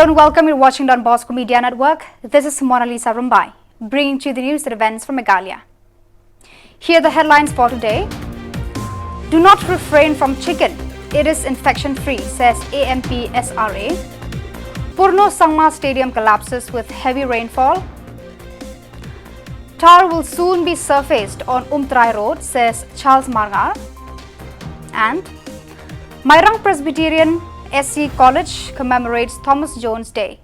Hello and welcome. You're watching Don Bosco Media Network. This is Mona Lisa Rumbai, bringing to you the news and events from Meghalaya. Here are the headlines for today. Do not refrain from chicken. It is infection-free, says AMP-SRA. Purno Sangma Stadium collapses with heavy rainfall. Tar will soon be surfaced on Umtrai Road, says Charles Margar. And Mairang Presbyterian SC College commemorates Thomas Jones Day.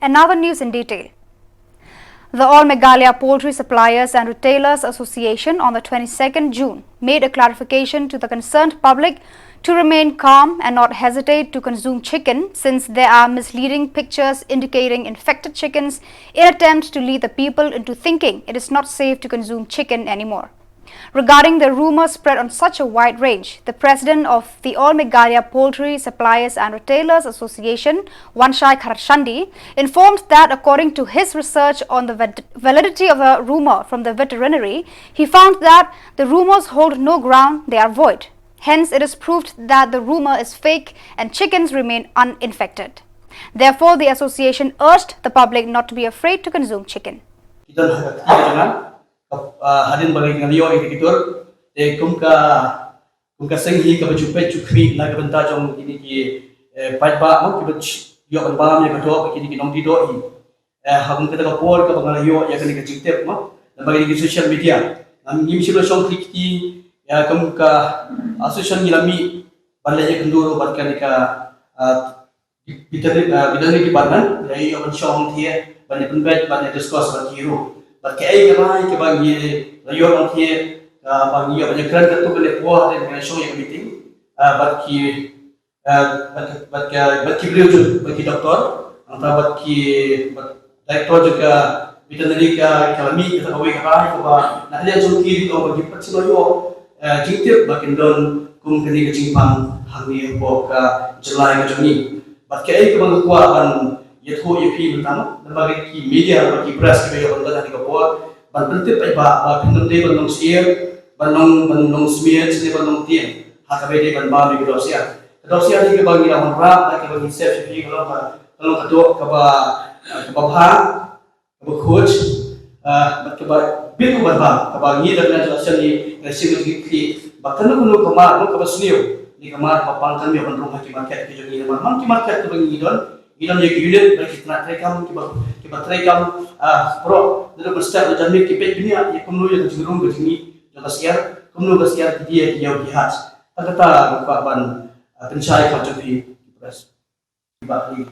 And now the news in detail. The All Meghalaya Poultry Suppliers and Retailers Association on the 22nd June made a clarification to the concerned public to remain calm and not hesitate to consume chicken, since there are misleading pictures indicating infected chickens in attempt to lead the people into thinking it is not safe to consume chicken anymore. Regarding the rumors spread on such a wide range, the president of the All Meghalaya Poultry Suppliers and Retailers Association, Wanshai Kharashandi, informed that according to his research on the validity of a rumor from the veterinary, he found that the rumors hold no ground, they are void. Hence, it is proved that the rumor is fake and chickens remain uninfected. Therefore, the association urged the public not to be afraid to consume chicken. Hadin bagi ngalio editor kumka senghi ka bajupet chukri la ka benta jong ini ki pajba mo ki bach yo kan balam ya kato ki nong di do hagun ka ka pol ka bangalio ya kan ka jitep mo na bagi di social media nam ngim silo song klik ki ya kumka association ngilami balle ya kenduro barkan ka bidani ki banan ya yo kan song thie balle penbet balle discuss ba hero berkait kemana ke bagi rayon nanti bagi banyak kerana tentu boleh buat dengan show yang meeting bagi beliau bagi doktor atau bagi direktor juga veterinary kami kita kawai kerana kita nak lihat jumpa itu bagi percaya jingtip bagi don kum kini kejimpang hangi buka jelai kejuni berkait kemana kuahan yaitu EP pertama bagi media bagi press kita yang berada di kapal berbentuk apa penonton benong share benong smear sini benong tiang hakabedi benbang di Rusia di bagi orang rap lagi bagi chef EP kalau kedua kebah coach kebah bil berbang kebagi dan jelasnya di resim di bahkan kalau kemar kebah senior di kemar papang kami akan rumah di market kejadian memang di market tu bagi idam je unit bagi nak rekam kita rekam pro dalam berstart dan jamik kita dunia ya kumno yang cenderung ke sini jelas ya kumno bersiar dia jihad kata kapan pencai macam di press bagi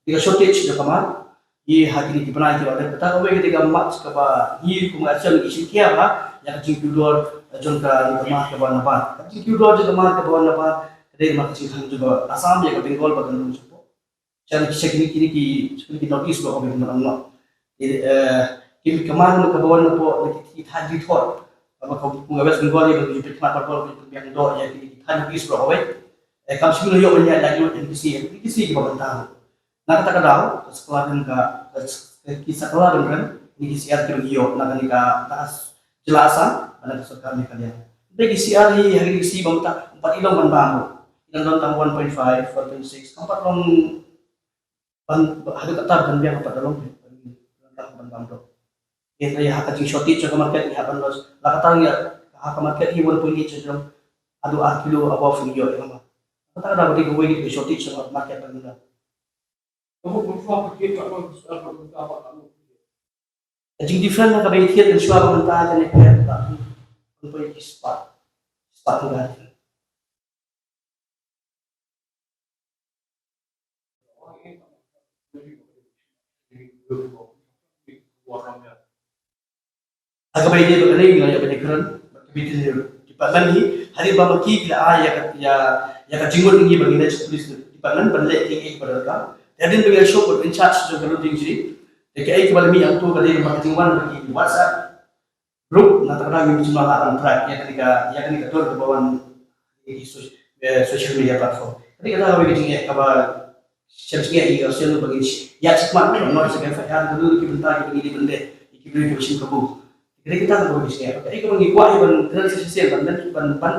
dia shortage de kamar ye hati di pernah kita kata kau ketika mat kaba ye kumacian isi kia lah yang jingkudor jonka di kamar ke bawah napan jingkudor di kamar ke bawah napan dari mak cikan juga asam ya ke Bengal bagan cara kini ki notice bahwa benar benar kini kemarin ke bawah napo lagi kita hadit hot apa kau mengabas Bengal dia bagi pemat parpol yang do ya kini kita notice bahwa kam sih yo banyak lagi yang kisi ke bawah tahu nak kata kadang sekolah dan kisah sekolah dengan ini siar kerjio nak nikah tas jelasan ada kesukaan kalian bagi siar hari kisi bangta 4 ilong banbango ilang tahun 1.5 4.6 4 long ada kata kan biar apa dalam tentang bangdo ini ya hak shortage ke market ya kan los la kata ya hak market hi 1.8 jam adu kilo above video ya kata ada bagi gue di shortage ke market bangdo jadi different na kabay tiyan ng suwa pamuntahan na niya tak kung po yung spot nga agak dia berani ngaya penyekeran bikin di palan ni hari ba maki kila ya ka jingol ngi bagi na police di palan banle ting ek baraka jadi bagi show in charge jo galu ding jiri de kai ke balmi ang tu kali marketing one bagi WhatsApp group na takra ngi cuma akan track ya ketika tur ke bawah di social media platform ketika tahu bagi jing ka ba share i social bagi ya cuma no sebagai fakar dulu di bentar di bende ikibri ke shin kabu jadi kita tak boleh share. Jadi kalau ngikuah ban realisasi sel ban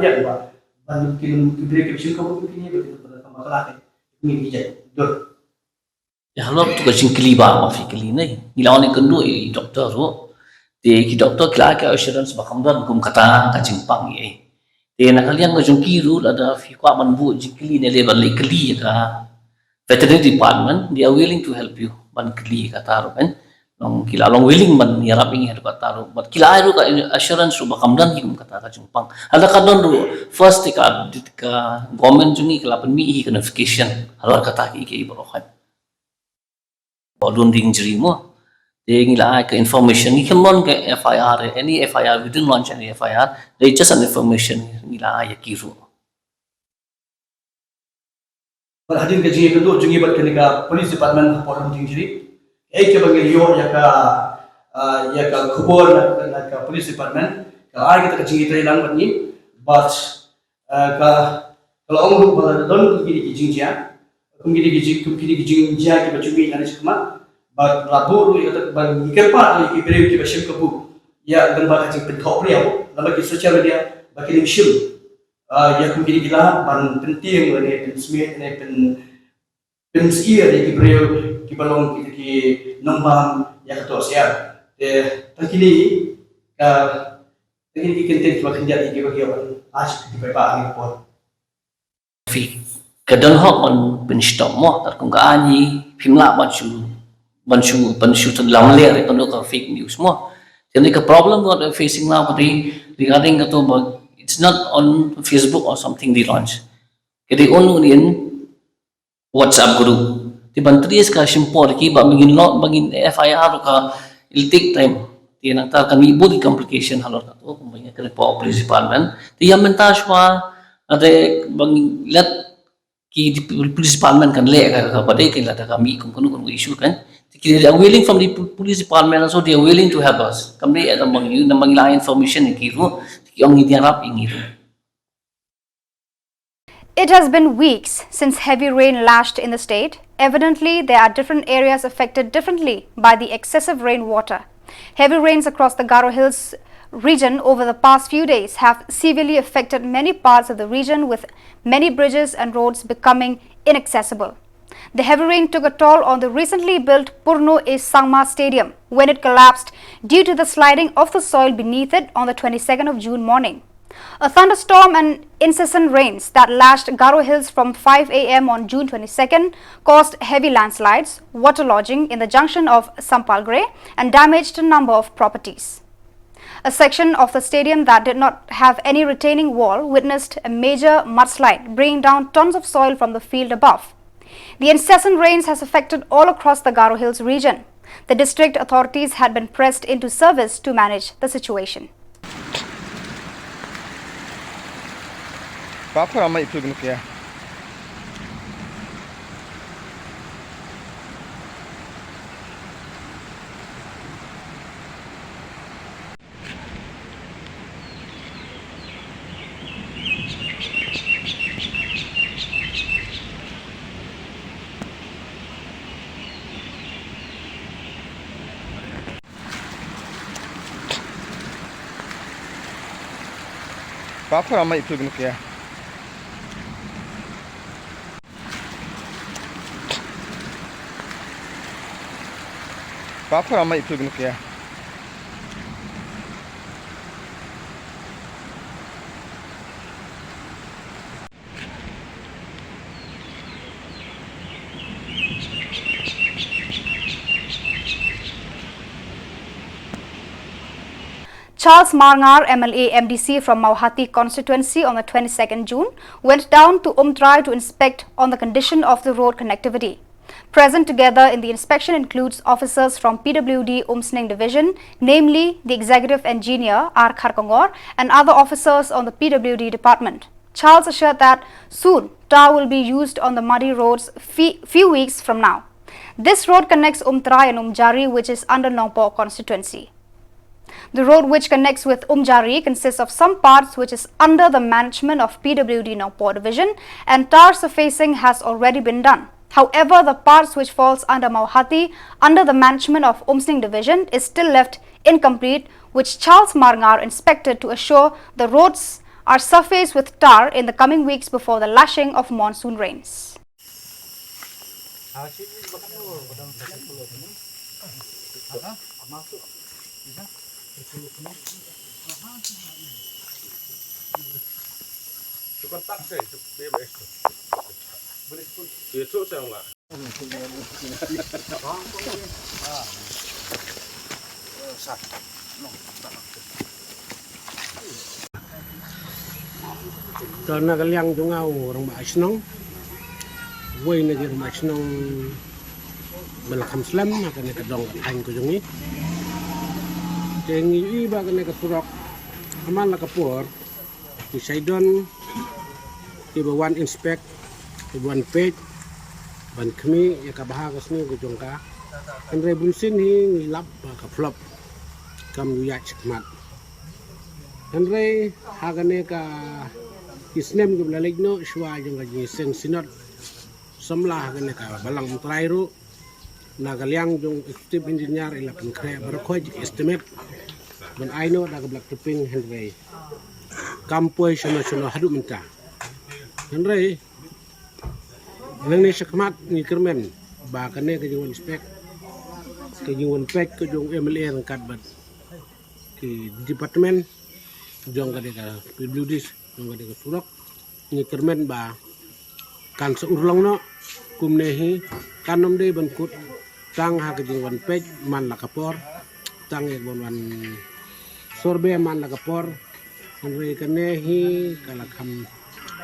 biar ba ban kibri ke shin kabu ini begitu pada masalah ni bijak dor Ya halop tu ka jingkili ba ma fi kili nei. Ngilaw ni kendu doktor ro. Te ki doktor kila ka assurance ba kamdan kum kata ka jingpang ye. Te na kalian ka jingki ru ada fi kwa man bu jingkili ne level le kili ka veterinary department they are willing to help you ban kili ka taru kan. Long kila long willing ban yarap ingi ka taru. But kila ru ka assurance ru ba kamdan ki kum kata ka jingpang. Ala ka don ru first ka government jungi kala pen mi ka notification halor kata ki ke ibrohan. Balloon injury mo. They like information. You can learn FIR, any FIR. We didn't launch any FIR. They just an information. Nila yakiru. Pada hadir ke jingi kedua jingi bat kenika police department polong jingi ke bangil yo ya ka kubur na ka police department ka ai kita jingi tadi lang bat ni but kalau orang bala don ki jingi ya kumgidi gijing jia ki bacumi nani sikma ba labu ru kata ban ikerpa ki bere ki bashim kabu ya dan ba kajing penthop ni aku lama ki social media ba ki shim ya kumgidi gila ban penting ne pen smith ne pen sia ki bere ki balong ki nombam ya kato sia takini ki kenten ki bakhinja ki ba ki आज की पेपर आगे पर Fi kadang hok on penstop mo tar kung kaani pimla banchu tadlang le re kono ka fake news mo. Jadi ka problem what we're facing now regarding to it's not on Facebook or something they launch. Jadi on in WhatsApp group. Di bantries ka simpor ki ba magin FIR ka it'll take time. Di nang tar kan ibu di complication halor ka to kung banya ka po police department. Di yamentas wa ade bang let ki police department kan le ka pada kan lada kami kung issue kan. They are willing from the police department also they are willing to help us. Kami ada mangilang information ni kiru yang diharap ingiru. It has been weeks since heavy rain lashed in the state. Evidently, there are different areas affected differently by the excessive rainwater. Heavy rains across the Garo Hills region over the past few days have severely affected many parts of the region, with many bridges and roads becoming inaccessible. The heavy rain took a toll on the recently built Purno E Sangma Stadium when it collapsed due to the sliding of the soil beneath it on the 22nd of June morning. A thunderstorm and incessant rains that lashed Garo Hills from 5 a.m. on June 22nd caused heavy landslides, waterlogging in the junction of Sampalgre, and damaged a number of properties. A section of the stadium that did not have any retaining wall witnessed a major mudslide, bringing down tons of soil from the field above. The incessant rains has affected all across the Garo Hills region. The district authorities had been pressed into service to manage the situation. Papa ramai itu guna kaya. Papa ramai itu guna kaya. Papa ramai itu guna kaya. Charles Marngar, MLA MDC from Mauhati constituency on the 22nd June, went down to Umtrai to inspect on the condition of the road connectivity. Present together in the inspection includes officers from PWD Umsning Division, namely the Executive Engineer R. Kharkongor and other officers on the PWD department. Charles assured that soon tar will be used on the muddy roads few weeks from now. This road connects Umtrai and Umjari, which is under Nongpo constituency. The road which connects with Umjari consists of some parts which is under the management of PWD Nongpo division, and tar surfacing has already been done. However, the parts which falls under Mauhati under the management of Umsning division is still left incomplete, which Charles Marngar inspected to assure the roads are surfaced with tar in the coming weeks before the lashing of monsoon rains. Karena kaliang jungau orang Basnong, woi negeri orang Basnong belakang Islam akan nak dong aing ko jungi. Tengi iba akan nak surak amal nak kapur di Saidon di bawan inspect di bawan page ban kami ya kabah kasni ko jongka. Andre bunsin hi ngilap ka flop kam yuyak mat. Andre hagane ka Isnem ke belalig no shwa jong ka seng sinot samlah kan ka balang trairu na kaliang jong executive engineer ila pengkre berkhoj estimate ban aino da blak teping henry kampoi sono hadu minta henry nang ni sakmat ni kermen ba kane ke jong inspect ke jong pek ke jong MLA rangkat bat ke departemen jong ka PWDs jong ka surak ni kermen ba kan seurlong no kumnehi kanom de ban kut tang ha ke jing wan pej man la kapor tang e bon wan sorbe man la kapor henry kanehi kala kham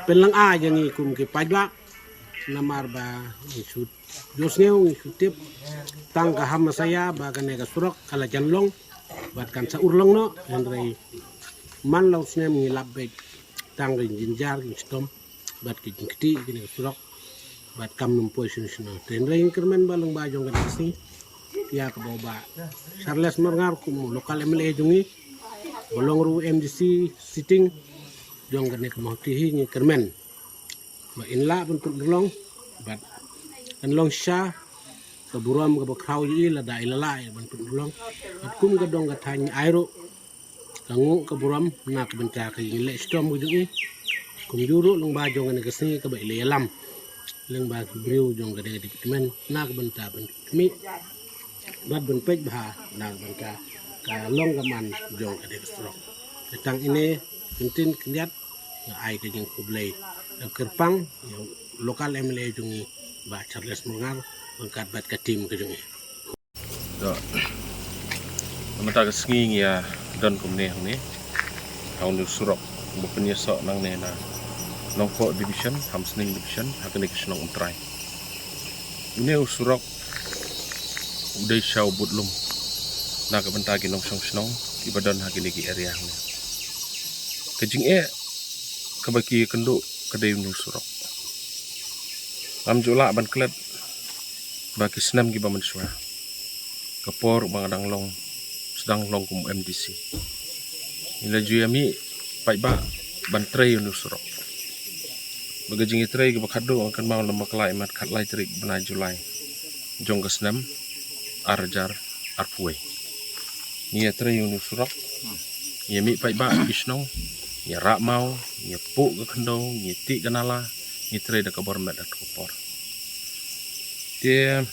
pelang a jangi kum ke pajba namar ba isut josneu isutip tang ka ham saya ba kane ka surak kala janlong bat kan seurlong no henry man laut snem ngilap be tang jinjar stom bat kiti kini surak bat kam numpoi sunu tenre kermen balang bajong kan sini ya ke bawah Charles Morngar kum lokal MLA jungi bolong ru MDC sitting jong kan ke mahtihi ni kermen ba inla bentuk dolong bat kan long sha ke buram ke bakrau yi la da ilala bentuk dolong bat kum ke dong ke tanya airo kangu ke buram nak benca ke le stom jungi kum juru long bajong kan ke sini ke ba ile lam leng ba briu jong ga de departemen nak benta ben mi bat ben pej bah nak benta ka long ga man jong ga de strok tang ini pentin kniat ai ke jeng kublai kerpang lokal MLA jungi ba Charles Morngar bangkat bat ka tim ke jungi do mata ka sngi ya don kumne hne haun surok bu penyesok nang ne na Nongpo division, Hamsning division, hakane kisnong untrai. Ini usurok udah syau budlum. Nak bentagi nong snong ibadan hakine ki area ne. Kejing kebaki kenduk kedai usurok. Lam jula ban klet bagi senam ki baman swa. Kepor bangadang long sedang long kum MDC. Ila juyami paiba ban tray usurok. Bagajing itray ke bakado akan mau lemak lai mat kat lai terik benai Julai jong kesnam arjar arpuai ni itray unu surak ni mi pai ba bisnong ni rak mau ni pu ke kendo ni ti kanala ni itray da kabor mat da kopor dia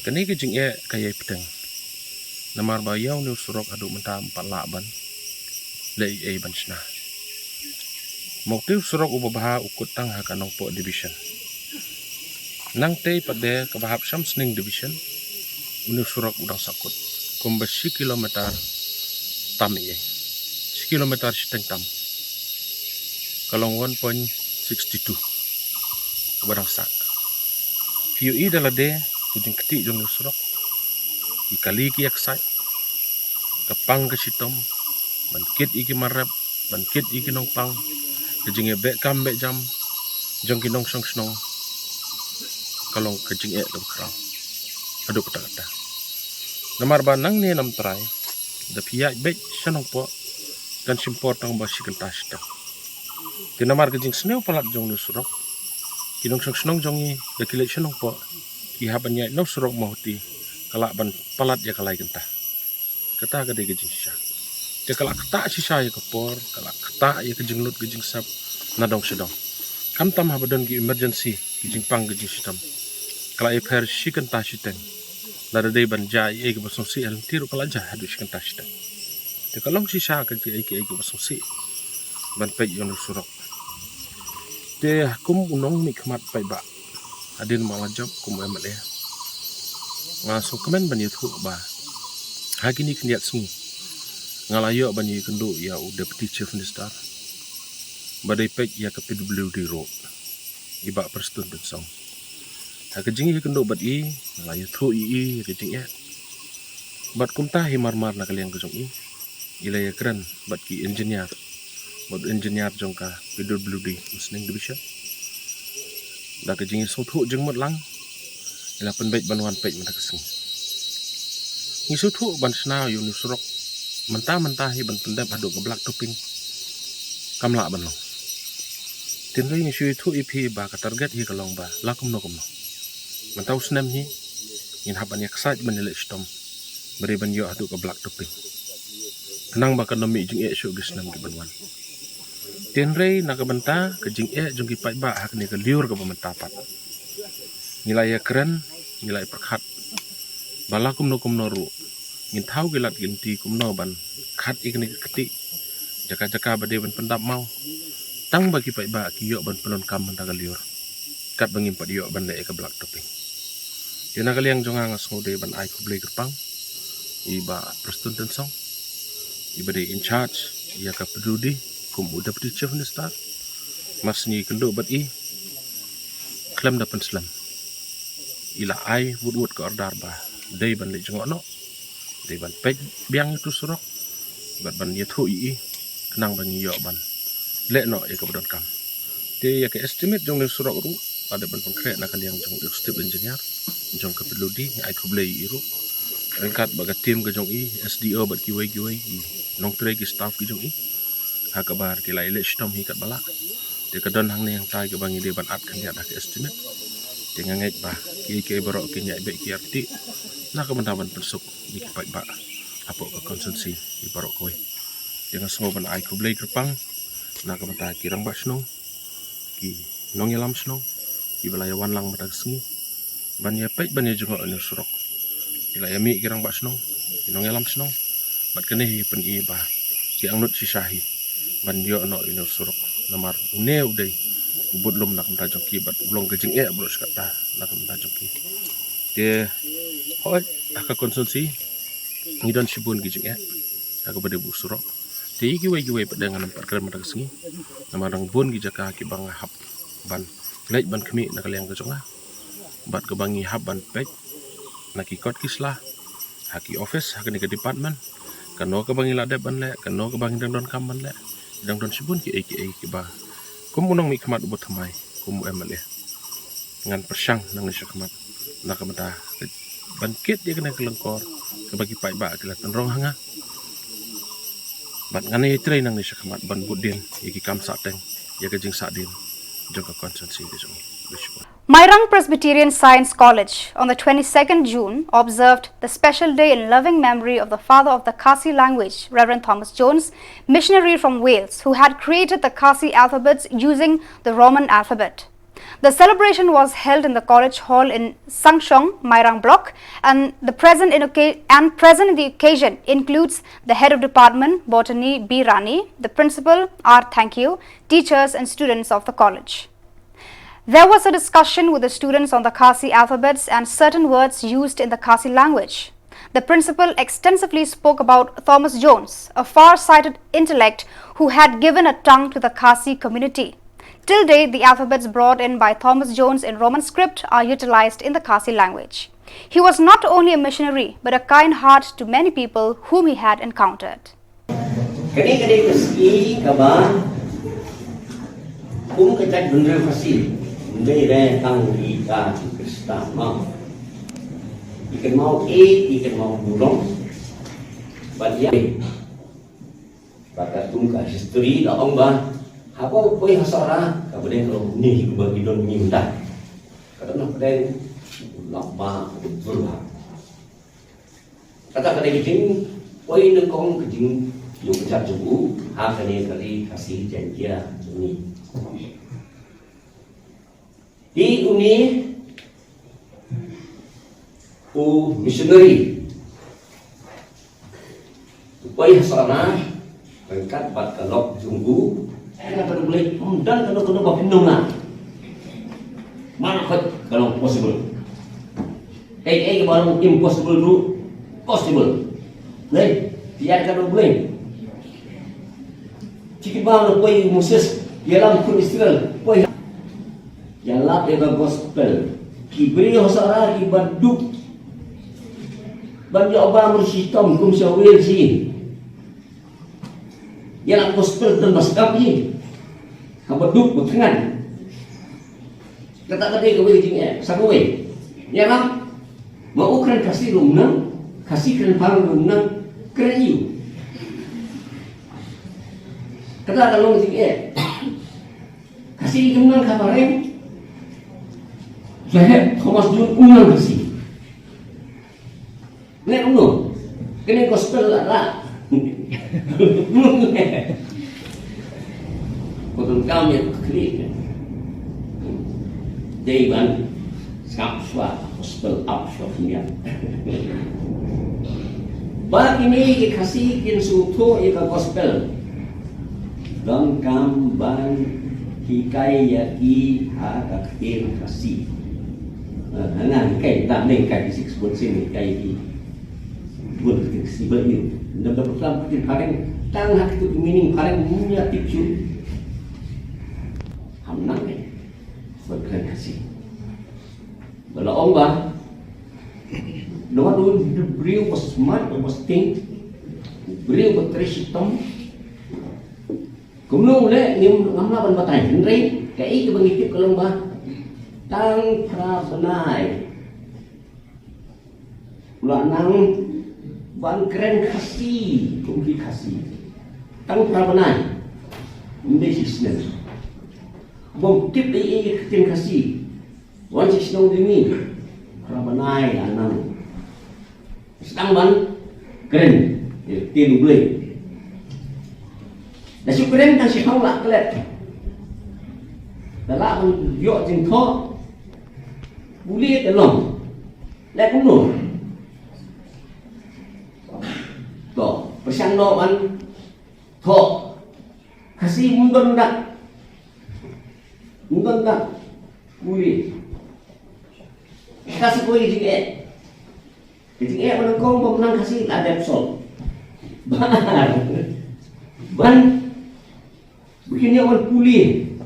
kani ke jing kaya pedang namar ba yaw nu surak adu mentam palaban lei ban sna Mokti surok ubabaha ukut tang hakanong po division. Nang tei pada kabahap Samsning division, unu surok udang sakut. Kumba 10 kilometer tam iye. 10 kilometer siteng tam. Kalong 1.62. Ubadang sak. PUI dalade kujing keti jong surok. Ikali ki yaksai. Kapang ke sitom. Bankit iki marap. Bankit iki nongpang. Kejing bek kam bek jam jong kinong song snong kalong kejing ke kerang aduk kata namar banang ni nam try da pihak bek sanong po dan simpor tang basi kentas ta tinamar kejing sneu palat jong nu surok kinong song snong jongi da kilek sanong po ihabannya no surok mahti kalak ban palat ya kalai kentah kata gede kejing sya dia kalak ketak sisa ya kepor kalak ketak ya kejing lut kejing sap nadong sedong kam tam habadon ki emergency kejing pang kejing sistem Kalau per shikan tashiteng. Nada day banjai ege basong si alam tiru kalau jah hadu shikan tashiteng. Te kalong si sha ke ege basong si. Ban pek yon surok. Te kum unong mikmat pai ba. Adin malah job kum emale. Ngaso kemen ban yutu ba. Hagi ni kendiat sungi. Ngalayo ban yu kendo ya u deputy chief minister. Badai pek ya ke PWD road. Iba perstun song. Kejing kendo bat i ngalayo thu i kejing ya. Bat kumta himar-mar na kaliang kejong i. Ilaya keren bat ki engineer. Bat engineer jongka PWD Musning Division. Da kejing song thu jeng mot lang. Ila penbaik banuan pek mata keseng. Ngisu thu ban senau yu nusurok. Mentah-mentah hi ban pendap haduk ke belak toping. Kamla ban long. Tinlai ngisu thu ipi ba ka target hi kalong ba lakum no kumno. Mentau senam hi in haban yak saj ban nilai stom. Beri ban yo haduk ke belak toping. Kenang ba ekonomi jeng e syu gisnam ke banuan. Tinlai nak benta ke jeng e jeng ki pai ba hak ni ke liur ke pementapat. Nilai keren, nilai perkat. Balakum no kumno ru. Ngin tahu gilat ginti kumno ban khat ikni keti. Jaka-jaka bade ban pendap mau. Tang bagi pai ba ki yo ban penon kam ban liur. Kat bangim pad yo ban le ke belak toping. Dina kaliang jonga ngas ngode ban ai kublai gerpang. Iba prestun tensong. Iba de in charge ia ka pedudi kum deputy chief minister. Mas ni kendo bat i. Klem dapan selam. Ila ai wud ke ordar ba. Dei ban le jengok no. Dei ban pek biang itu surok. Bat ban ye thu i. Kenang ban yo ban. Le no e ka bodon kam. Te ya ke estimate jong le surok ru. Ada ban konkret nak kaliang jong step engineer. Jong ka pedudi ai kublai iru. Rengkat baga tim ke jong i. SDO bat kiwai nong tre ki staff ki jong i. Ha kabar ki lai le stom hi kat balak. Te kadon hang ne yang tai ke bangi de ban at kan ya dak estimate. Dengan ngait ba ki barok ki nyai be ki arti nak mendawan persuk di pai ba apa ke konsumsi di barok koi dengan semua ban ai ku blai kerpang nak menta ki rang ba snong ki nong yalam snong ki balaya wan lang mata sengi ban ya pai ban ya juga anu surok ila ya mi ki rang ba snong ki nong yalam snong bat kene hi pen i ba ki angnut si shahi ban yo no inu surok namar une udai ubud lum nak mentajong ki bat ulong kejing e bro sekata nak mentajong ki dia hoi aka konsumsi ngidon sibun kejing e aka bade bu surok ti ki wai pedangan empat kali mata kesengi namarang bun ki jaka ki bang hap ban lek ban kemi nak kaliang kejonga bat ke bangi hap ban pek nak ikot kislah haki office haki ke department kano ke bangi ladep ban le kano ke bangi dang don kam ban le dang don sibun ki ki ba kum unang mi kemat ubut hamai kum emale ngan persang nang nisya kemat nak kemata bangkit dia kena kelengkor ke bagi pai ba kelat rong hanga bat ngane trai nang nisya kemat ban budin iki kam sateng ya ke jing sadin jong ka konsumsi de jong Mairang Presbyterian Science College on the 22nd June observed the special day in loving memory of the father of the Khasi language, Reverend Thomas Jones, missionary from Wales, who had created the Khasi alphabets using the Roman alphabet. The celebration was held in the college hall in Sangshong, Mairang Block, and present in the occasion includes the head of department, Botany B. Rani, the principal, R. Thank you, teachers and students of the college. There was a discussion with the students on the Khasi alphabets and certain words used in the Khasi language. The principal extensively spoke about Thomas Jones, a far-sighted intellect who had given a tongue to the Khasi community. Till date, the alphabets brought in by Thomas Jones in Roman script are utilized in the Khasi language. He was not only a missionary, but a kind heart to many people whom he had encountered. Kadang-kadang meski kabar, kecak bener fasil. Mere tang ika Krista mau ikan mau ikan mau burung badia bakat tungka history da ong ba apa poi hasara kabeden kalau ni bagi don nyinta kadang kadang lama berubah kata kadang kijing poi nengkong kijing yung kecak jubu hakane kali kasih janjia ni di uni missionary supaya sana berkat bat kalok junggu ada boleh dan kalau bapinung lah mana kalau possible baru impossible dulu possible boleh tiada kalau boleh jika baru boleh Moses dalam pun Israel boleh jalan dengan gospel kibri hosara kibaduk banyak orang bersitam kum syawir si yang gospel dan maskap ni kabaduk bertengan kata-kata kau begini sakwe ya kan mau keren kasih rumnang kasih keren parang rumnang keren you kata kalau begini kasih rumnang kabareng saya Thomas Jun unang kasih ni umno kena gospel lah betul kami klik Dewan Skapswa Gospel Upshotnya Bak ini kasih kin suto ika gospel dan kamban hikai yaki haka kir kasih hangan hikai tak neng kai six buat sini hikai di buat kasih bagi dan berpelan petin pareng tang hak itu meaning pareng punya tipsu hamnang ni berkeren kasih. Kalau Allah, Lord beliau was smart, was think, beliau berterisitam. Kemudian oleh ni ngamla ban batai, henry, kai ke bangikip kalau bah, tang prabenai, ulanang ban keren kasih, kumpi kasih, tang prabenai, ini sistem. Bom tip ini ketin kasih, wanci senang demi, rabanai anang, sedang ban keren, tin boleh. Dah keren kan si kau lah kelet, dah lah yuk jengkok, boleh telong, lek kuno, toh persiang no ban, toh kasih mundur dak. Mungkin tak boleh kasih boleh jika menengkong pemenang kasih ada sol ban begini orang pulih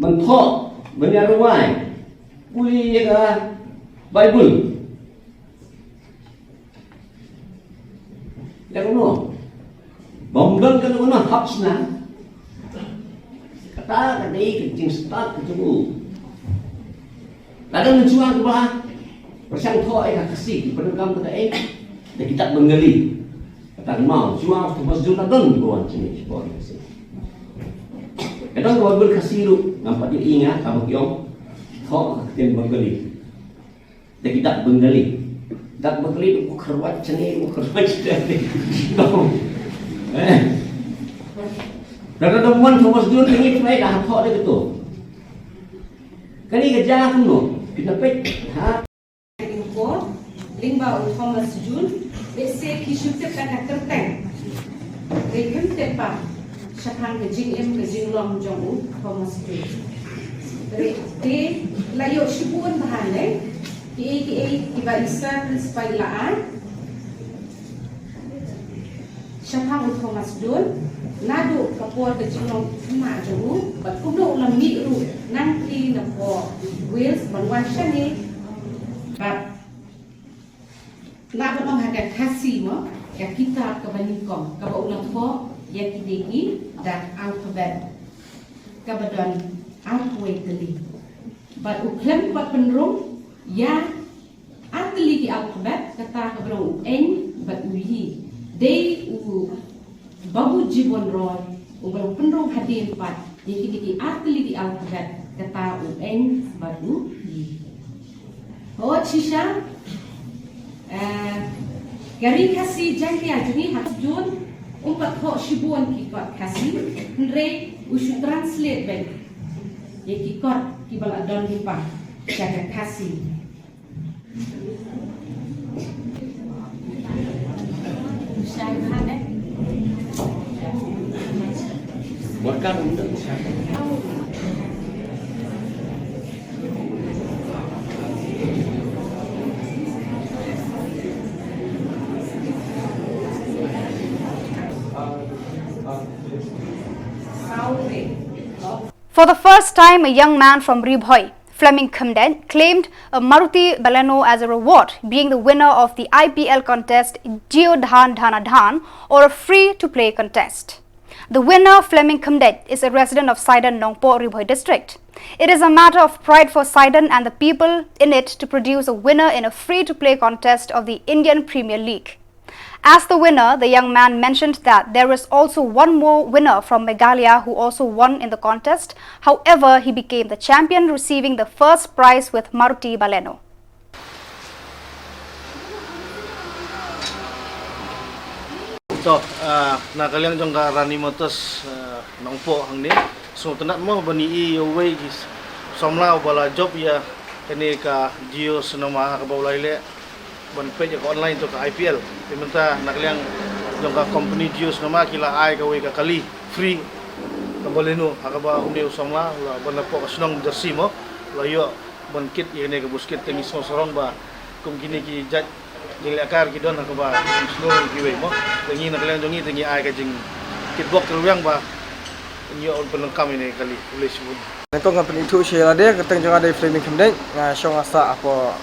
mentok menyaruai pulih ke Bible ya kuno bomdon kan kuno hapsna kata kadai kencing start kecubu. Kadang mencuang ke bawah, bersang thok kasih penegam kata dah kita menggali. Kata mau cuang tu masjid kadang kawan sini sekolah kasih. Kadang kawan berkasih lu, nampak dia ingat kamu kiong thok kita menggali. Dah kita menggali. Tak menggali tu kerwat sini, kerwat sini. Dan temuan Thomas Jun ini play dah thok dia betul. Kani kerja aku no, kita pek ha. Info, lingba Thomas Jun, ese kisute kana terteng. Rekem tepa, syakang kejing long jongu Thomas Jun. De layo shibuan bahane, kiba isa principal laan. Syakang Thomas Jun. Nado kapor ke jinong ma jongu bat kuno ulam mi ru nang ti na po wheels banwan shani bat na bon hada kasi mo ya kitab ka banikom ka ba ulam po ya kidegi dan alphabet ka badon alphabet teli bat uklem pat penrum ya atli ki alphabet kata ka brong n bat uhi dei u babu jibon roy ubang penrong hadin pat diki atli di alphabet kata un baru i ho shisha gari kasi jangki ajuni hakjun umpat ho shibon ki pat kasi nre ushu translate back ye ki kot ki bal adon ki pa jaga kasi Syai bahan Buatkan untuk For the first time, a young man from Ribhoi, Fleming Khumden, claimed a Maruti Baleno as a reward, being the winner of the IPL contest Jio Dhan Dhana Dhan, or a free-to-play contest. The winner, Fleming Khumden, is a resident of Sidon, Nongpo, Ribhoi district. It is a matter of pride for Sidon and the people in it to produce a winner in a free-to-play contest of the Indian Premier League. As the winner, the young man mentioned that there is also one more winner from Meghalaya who also won in the contest. However, he became the champion, receiving the first prize with Maruti Baleno. So, nakaliang jong ka Rani Motors nongpo hang ni. So, tenat mo bani i away gis. Somla bala job ya kani ka Jio Sonoma ka bawlay le. Ban page ka online to ka IPL. Dimenta nakaliang jong ka company Jio Sonoma kila ai ka way ka kali free ka boleno hakaba umdi somla la ban po ka sunong jersey mo. La yo ban kit ini ka busket tengi sorong ba kum kini ki judge jing akar ki don hakaba sunong ki way mo. Tengi nakaliang jongi tengi ai ka jing kitbok keruang ba nyo on penengkam ini kali boleh sebut. Nako ngam penitu shela dia keteng jong ada Fleming Khumden syong asa apa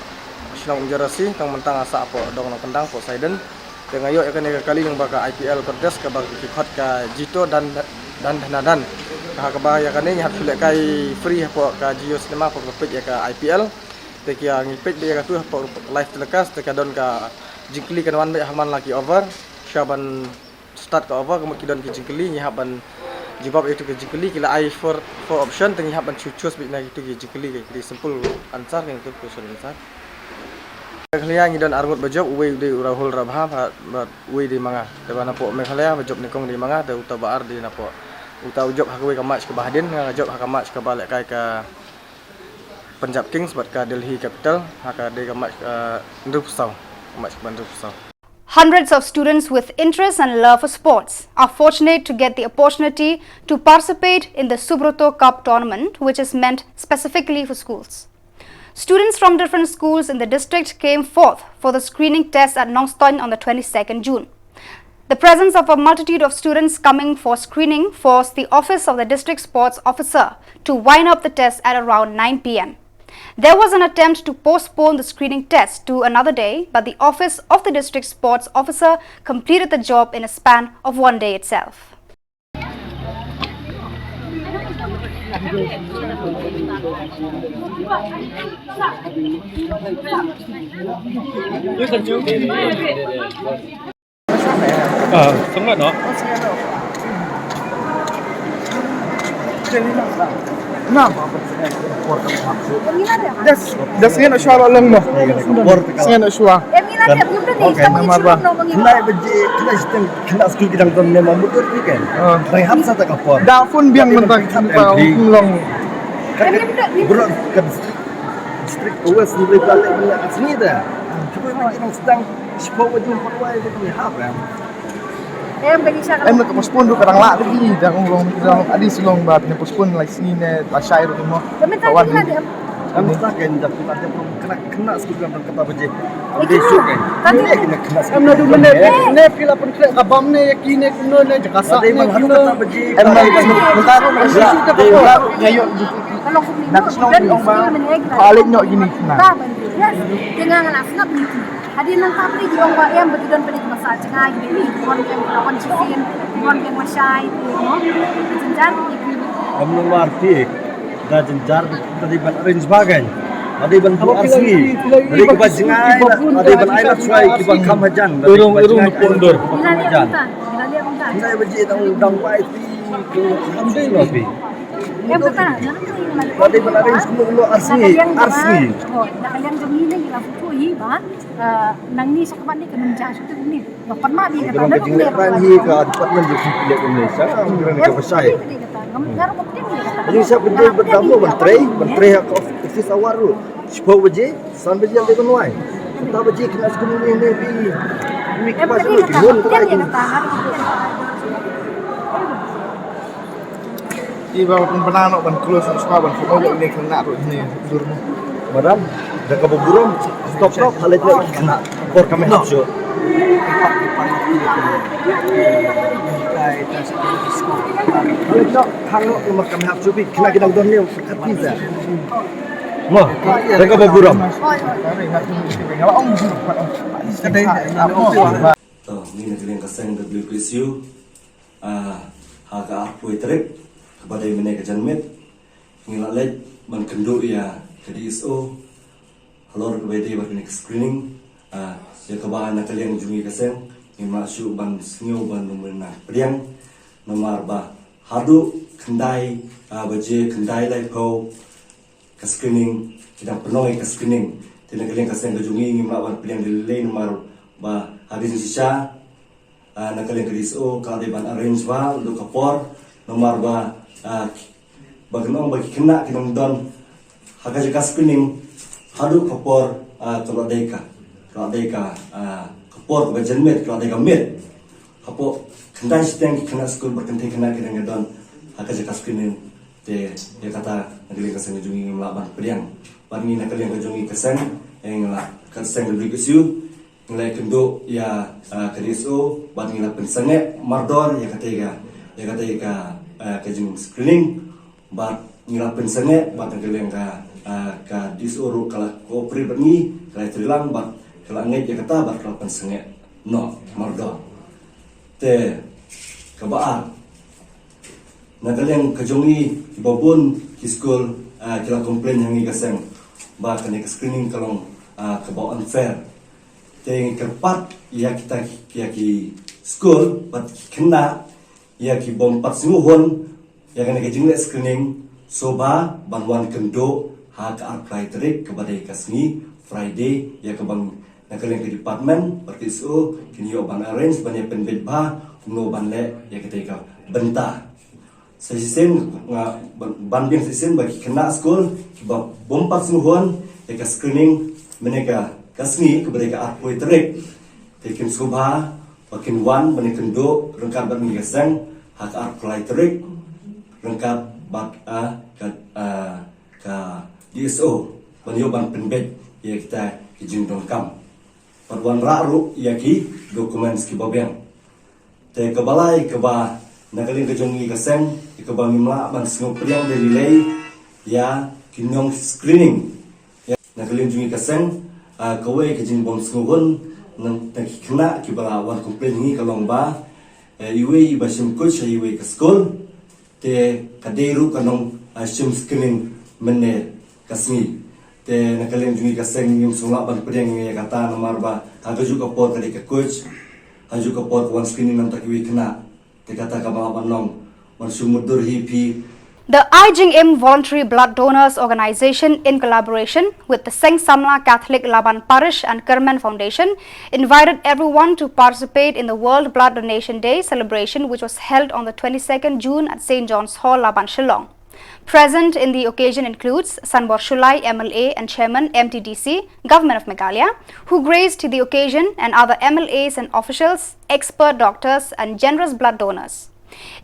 Sinong Jerasi tang mentang asa apa dong nang kendang po Sidon dengan yo akan kali yang baka IPL contest ka bagi kikot ka Jito dan Dhanadan ka ba ya kan ni hat sulek kai free apa ka Jio Cinema apa page ya ka IPL te kia ngipet dia ka tu apa live telecast te ka don ka jingkli kan wan be haman lagi over syaban start ka over kemudian don ki jingkli ni haban jawab itu ke jingkli kila I for option tengi haban choose bit na itu ki jingkli ki simple answer yang tu question answer Meghalaya ngidon arngut bajob uwe di urahul rabha bat uwe di manga debana po Meghalaya bajob nikong di manga de uta baar di napo uta ujob hakwe ka match ke Bahadin ngajob haka match ke balik kai ka Punjab Kings bat ka Delhi Capital haka de ka match Ndrupsau match ke Ndrupsau. Hundreds of students with interest and love for sports are fortunate to get the opportunity to participate in the Subroto Cup tournament, which is meant specifically for schools. Students from different schools in the district came forth for the screening test at Nongstoin on the 22nd June. The presence of a multitude of students coming for screening forced the office of the district sports officer to wind up the test at around 9 p.m. There was an attempt to postpone the screening test to another day, but the office of the district sports officer completed the job in a span of one day itself. Sangat no? Das ngene shwala lang no. Ngene shwa. Okay, namar kena beji kena sistem kena skill kita ton memang betul kan. Dari hapsa tak kapor. Da fun biang mentang long. Bro kan strict always ni boleh balik punya sini dah. Cuba macam orang sedang sepau wajib perwai itu ni apa? Em nak postpone du kadang lak lagi dah ulong adi silong ba pina postpone like sini ne la syair tu mo. Kawan ni. Kamu tak kan dah kena skill kan kata beji. Dia syuk kan. Ini kena kena. Em nak du menit ne pila pun kena kabam ne yakine kuno ne jakasa. Ada memang harus kata beji. Em nak bentar ngayo nak senang di orang balik nyok gini nah. Dengan anak begitu. Hadi nang kapri di orang yang begitu pada masa cengai gini, orang yang lawan cisin, orang yang masai, no, jenjar ini. Kamu ngerti? Dah jenjar tadi ban arrange bagai. Tadi ban asli. Dari kebat cengai, tadi ban air suai kebat kamajan. Urung pundur. Kamajan. Saya beji tahu dang pai ti hamdai lobi. Yang betul, tadi ban arrange kulo asli. Oh, dah kalian jemini gila futu ba. Nang ni sa kapan ni kanang jas tu ni. Dapat ma di kata ada ni rani ke department di Indonesia anggaran ke besar. Jadi saya benda berdamu menteri ofis awaru. Sepuluh baje, 3 baje yang dia kenuai. Kita baje kena sekali ni bi kipas lu dihun tu lagi. Iba pernah nak ban close suka ban fomo ni kena tu ni durmu. Madam, dah kau burung stop halit lagi kena kor kami hapso. Halit nak hang nomor kami hapso bi kena kita udon ni kat pizza. Mo, dah kau burung. Ni nak kalian kasang WPSU harga apa trip kepada mereka janmet ngilalet mengkenduk ya ke DSO halor kepada dia bagi screening ya kebahan nak kalian jungi kasang ni masuk ban sengau ban nomor priang nomor ba hadu kendai baje kendai lai kau ke screening kita penuh ke screening tidak kalian kasang ke jungi ni melawan priang di lain nomor ba habis sisa nak kalian ke DSO kalau dia ban arrange ba untuk kapor nomor ba bagaimana bagi kena kita don harga jika screening hadu kapor kalau deka kapor ke jenmet kalau deka met kapor kendai sedang kena school berkenting kena kita don harga jika screening dia kata negeri keseng jungi melaban pediang bagi negeri yang jungi keseng yang lah keseng lebih kesu nilai kendo ya KDSO bagi nilai pensengat mardor ya kata kajing screening bat nilai pensengat bat negeri yang ka DSO kalau kooperatif ni kalau terhilang bat kalau ngai ya kata bat kalau pensengat no mardor te kebaan negeri yang kajongi ibabun kiskul kila komplain yang ikaseng bat kena screening kalau kebau unfair teng kerpat ya kita ki school bat kena ya ki bompat singuhon ya kena ke jingle screening soba banwan kendo hak apply trik kepada kasni Friday ya ke bang nakalen ke department pertiso kini yo ban arrange ban ya penbet ba no ban le ya ketika benta sesisen banding sesisen bagi kena school ki bompat singuhon ya ke screening menega kasni kepada ke apoi terik tekin subha pakin wan bani kendo rengkap bani gasang hak apply terik rengkap bak ka DSO bani ban penbet ya kita kijin dongkam perwan raru ya ki dokumen ski babeng te kebalai keba nagalin kejongi gasang ke bani mla ban sngop priang dari lay ya kinyong screening ya nagalin jungi gasang kawai kejing bom sungun nang kena kibala wan komplain ni kalong ba iwe basim coach iwe ke school te kaderu kanong sim screening menne kasmi te nakalen jungi kaseng yung sunga ban pedeng ya kata nomor ba haga juga pot kali ke coach haga juga pot wan screening nang takiwi kena te kata kabala banong mansumudur hipi. The I Jing Im Voluntary Blood Donors Organization, in collaboration with the Seng Samla Catholic Laban Parish and Kerman Foundation, invited everyone to participate in the World Blood Donation Day celebration, which was held on the 22nd June at St. John's Hall, Laban, Shillong. Present in the occasion includes Sanbor Shulai, MLA and Chairman, MTDC, Government of Meghalaya, who graced the occasion, and other MLAs and officials, expert doctors and generous blood donors.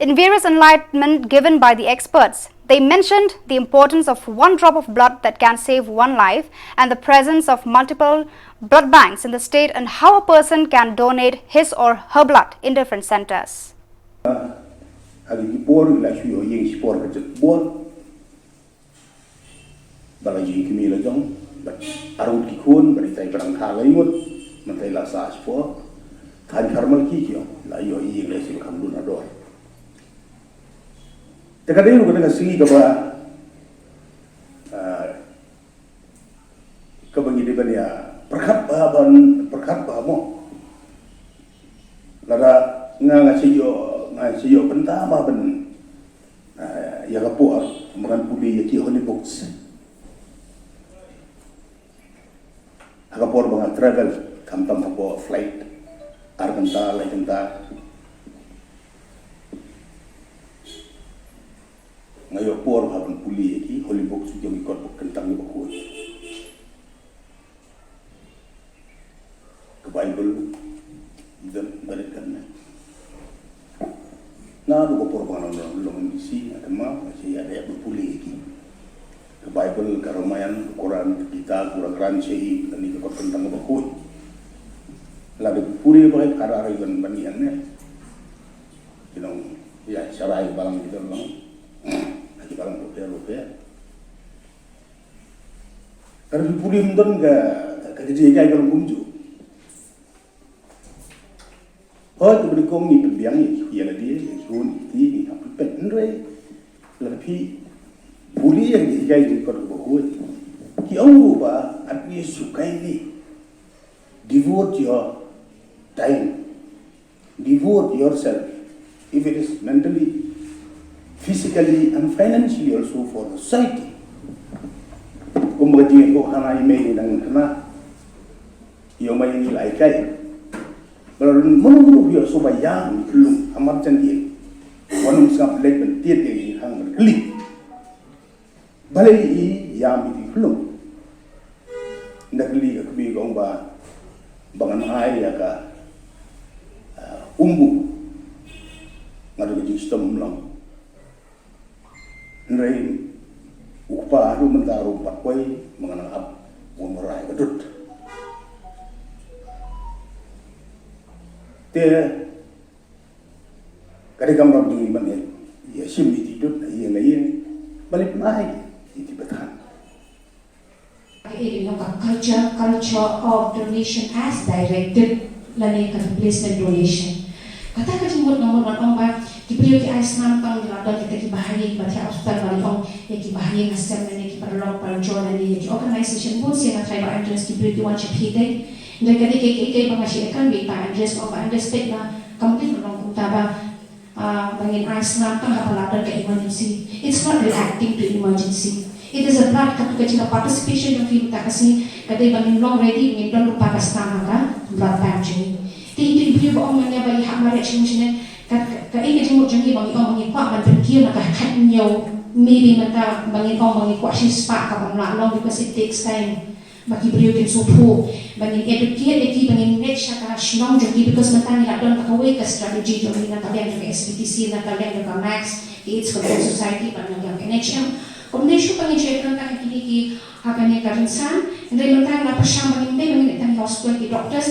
In various enlightenment given by the experts, they mentioned the importance of one drop of blood that can save one life and the presence of multiple blood banks in the state and how a person can donate his or her blood in different centers. Terkadang kita nak segi kebangi di ya perkat mo lara ngasiyo pentama ben ya kapor makan pudi ya ki holy books kapor bang travel kamtam hapo flight arganta lagenta ngayo por habang puli ki holy box yung ikot kentang ni bakuy ke Bible Na lu ko por belum isi ada masih ada yang berpulih lagi. Ke Bible, ke Ramayan, ke Quran, ke kita, kurang keran syahid, dan ini kekot tentang bakul. Lalu berpulih bagai karena arigan baniannya. Ya, syarai balang gitu bang. Lagi balang rupiah. Karena berpulih mungkin ke kejadian kalau kumju. Oh, tu beri kong ni pendiang ni, ia lah dia, suruh ni, apa penderai, lebih puli yang dihigai di kota Bogor. Ki orang ba, artinya sukai ni, devote your time, devote yourself, if it is mentally, physically, and financially also for the society. Kumbaga ko hana email ng hana, yung may nilai kay. Menurut dia supaya belum amat canggih, wanung sangat lek bentit yang hang berkelit, balai yang itu belum, nak keli kebi kong ba, bangan air ya ka, umbu, ngadu kecil sistem lang, nrai, upah tu mentaruh pakai mengenang ab, umurai kedut. Dia kadang gambar dengan mana ya sim itu yang lain balik naik itu betul. It is culture of donation as directed lani replacement donation. Kata kejimut nomor orang ba diberi ke Islam tang dilada kita ki bahaya baca hospital balik orang ki bahaya ngasem ni ki perlu perjuangan ni ki organisation pun sih nak try ba interest diberi tuan cepide. Jadi kaki pengasihkan kita address state na kemudian menunggu taba bangin Islam tang apalagi ke emergency. It's not reacting to emergency. It is a blood kecil participation yang kita kasih kadai bangin long ready ngidon lupa kasih ka blood bank ni. Ti itu orang mana bagi hak mereka macam kai kecil jangi bangin orang bangin kuat ban pergi nak kat nyau maybe mata bangin orang bangin kuat si spark ka long because it takes time. Bagi beliau yang support, bagi educate lagi, bagi manage syakar senang jadi because mentang ni lakukan kawai ke strategi jadi nak tahu yang juga SBTC, nak tahu yang juga Max, AIDS Control Society, bagi yang NHM. Kemudian syuk bagi cakap tentang kini ki akan yang karinsan, dan mentang la persyam bagi bagi tentang hospital ki doctors,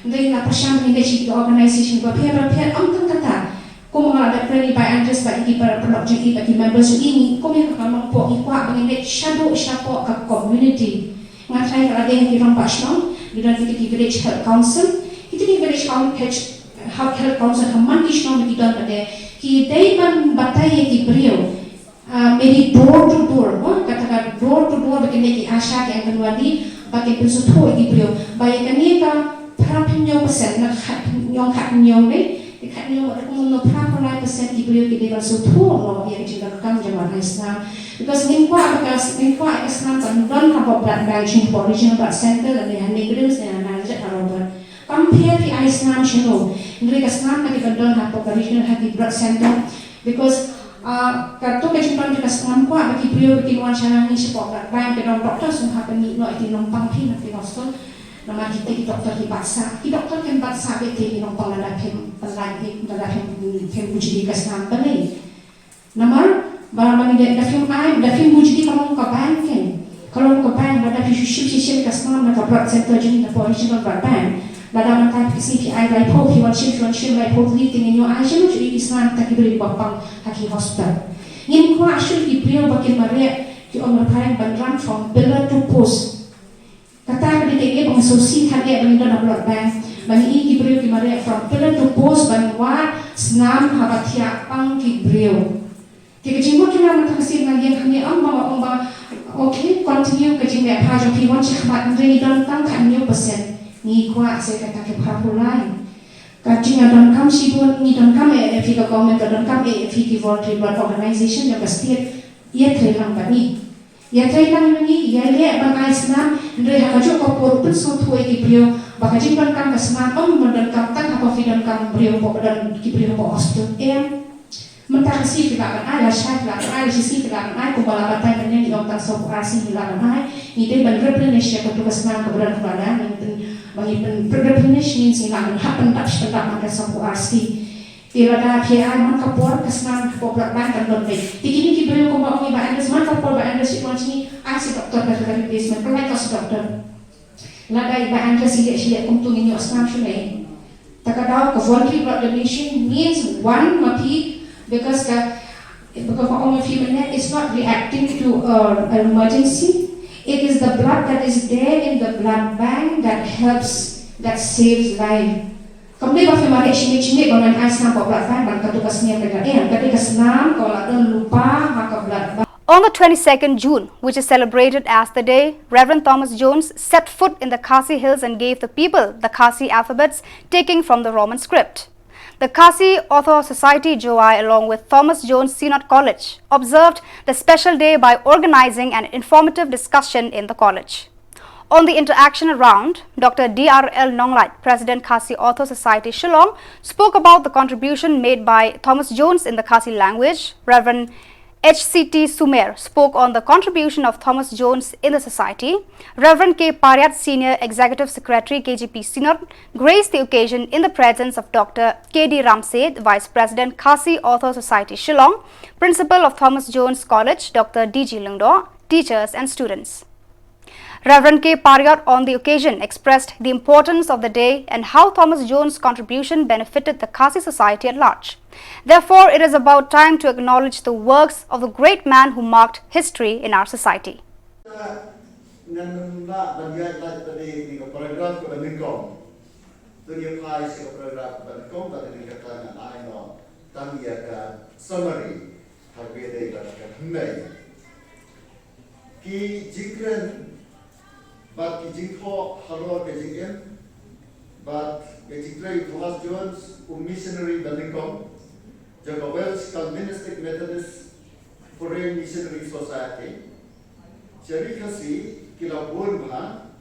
dan la persyam bagi si organisation berpihak amtang kata. Kau mengalami preli by Andres bagi para pelak jadi bagi members ini, kau yang akan mampu ikut bagi shadow support ke community. Ngatai kalau ada yang kirang pasang di dalam kita village health council, kita di village health council keman kisah di dalam ada kita iban batai yang beliau, maybe door to door, katakan door to door begini ki asya yang kenwadi bagi pensutu yang beliau, bayangkan ni ka perapinyo persen nak nyong ni, dekat nyong ada kumul perapinyo persen di beliau kita pensutu loh yang dilakukan jemaah Islam. Because Ningkwa Islam kan don habo blood banking original blood center dan yang negerius yang analisis harobat. Compare the Islam channel, negeri Islam kan don habo original hati blood center because kartu kejutan di Islam kuat bagi beliau bagi wawancara ni support blood bank dan doktor semua ni no itu nombang pin nanti hospital. Nama kita di doktor di paksa, di doktor kan paksa beti di nombang ada pin pelagi ada pin puji di Islam beli. Nomor barang bagi dafim bujdi kalau muka bank kan, kalau muka bank ada ship kasman nak blood center jadi nak original blood bank, ada mantai CPI report, one ship report leading in your action jadi Islam tak diberi bapang haki hospital. Ini kuah asyik diberi bagi mereka di orang berkain bandran from pillar to post. Kata ketika pengasosiasi hati bagi dalam blood bank, bagi ini diberi bagi mereka from pillar to post banwa senam habatia pang diberi. Jika jemput kita mentasi lagi yang kami bawa okay continue kerja yang apa jadi orang cakap nanti dalam tangkan ni persen ni kuat saya kata ke perapulai kerja yang dalam kami sibuk ni dalam kami AFP government dalam kami AFP voluntary blood organization yang pasti ia terhilang bani ia terhilang bani ia lihat bangsa Islam dari hakajo kopor pun suatu yang beliau baka jemput kami keseman dalam tang apa film kami beliau dan beliau bawa hospital mentang si tidak akan ada syait tidak akan ada sisi tidak akan ada kumpala batai banyak di dalam sokurasi tidak akan ada ini ban replenish ya petugas nang keberadaan yang bagi replenish means tidak akan happen touch pendak maka sokurasi Irada PI man kapor kesman poprak ban kan don baik. Tikini ki beliau kompak ngi ba Andres man kapor ba Andres si ni si doktor dari basement pelai kas doktor. Ladai ba Andres silik untung ini osman shulai. Takadaw ka voluntary blood donation means one mati because of human neck is not reacting to an emergency. It is the blood that is there in the blood bank that helps, that saves life. Kemudian bagi mari sini kalau ais nampak blood bank, maka tugasnya kerja ketika senam kalau ada lupa maka blood bank. On the 22nd June, which is celebrated as the day Reverend Thomas Jones set foot in the Khasi Hills and gave the people the Khasi alphabets taking from the Roman script. The Khasi Author Society Joai, along with Thomas Jones Synod College, observed the special day by organizing an informative discussion in the college. On the interaction round, Dr. D.R.L. Nonglait, President Khasi Author Society Shillong, spoke about the contribution made by Thomas Jones in the Khasi language. Reverend H.C.T. Sumer spoke on the contribution of Thomas Jones in the society. Reverend K. Pariat, Senior Executive Secretary, KGP Synod, graced the occasion in the presence of Dr. K.D. Ramseth, Vice President, Khasi Author Society Shillong, Principal of Thomas Jones College, Dr. D.G. Lungdo, teachers and students. Reverend K. Pariat on the occasion expressed the importance of the day and how Thomas Jones' contribution benefited the Khasi society at large. Therefore, it is about time to acknowledge the works of the great man who marked history in our society. But kijingko halo kejingin, but kejingkrai Thomas Jones missionary Balingkom, jaga Welsh Calvinistic Methodist Foreign Missionary Society. Jadi kasi kilabun bah,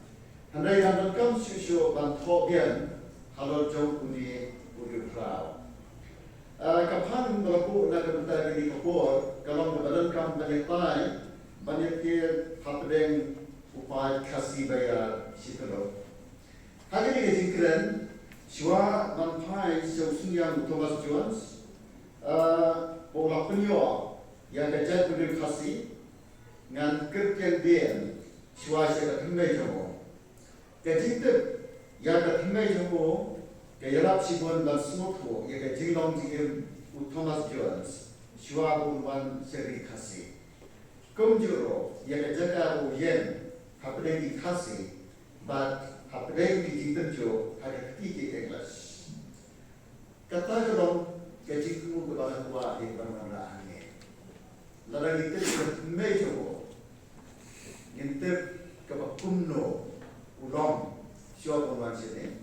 handai handalkam susu bantu bian halo jauh uni prau. Kapan berlaku nak berita di kapur, kalau berbalingkam banyak kir hapdeng upaya Khasi bayar sikalo. Hari ini kejingkran, Shua manpai seusung Thomas Jones, bola penyo yang kerja berdiri Khasi, ngan kerja dia, Shua saya kembali jauh. Kejingkran yang kembali jauh, kerja sibun dan semua yang kejinglong jingim Thomas Jones, Shua bukan seri Khasi. Kumjuro yang kerja ujian hapdeng di Khasi, but hapdeng di Jintenjo ada ketiga kelas. Kata kalau kejingku kebangan tua di bangunan angin, lalu kita mejo, kita kebakumno ulong siapa pun sini,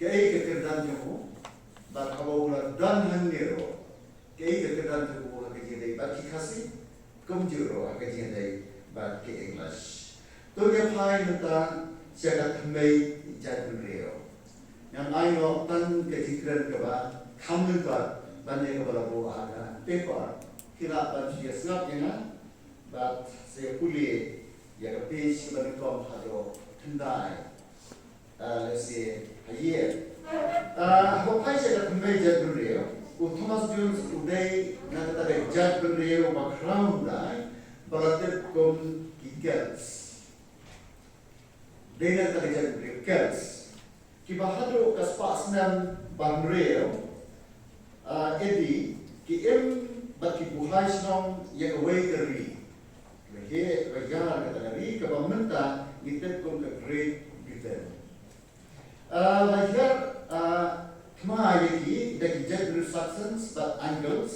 kei kekerjaan jomu, but kalau ular dan hangero, kei kekerjaan jomu kejadian bagi Khasi, kumjuro kejadian bagi kelas. Tujuh pai tentang siapa kembali jadi beliau. Yang ayo tan kejikran keba, kami kat banyak kepala buah ada paper. Kira banyak sengat yang but saya pulih yang page berkom hado tendai. Let's say hayir. Apa pai siapa kembali jadi beliau? Thomas Jones uday nak kata jadi beliau background dah. Berarti kom kikels. Dengan kerajaan Brikels, kibahado kaspas nam bangreo, edi kiem bagi buhay senong yang away keri, lehe rajar katagari kabamenta itep kom ke Great Britain. Lahir kemah yaki dari German Saxons but Angles,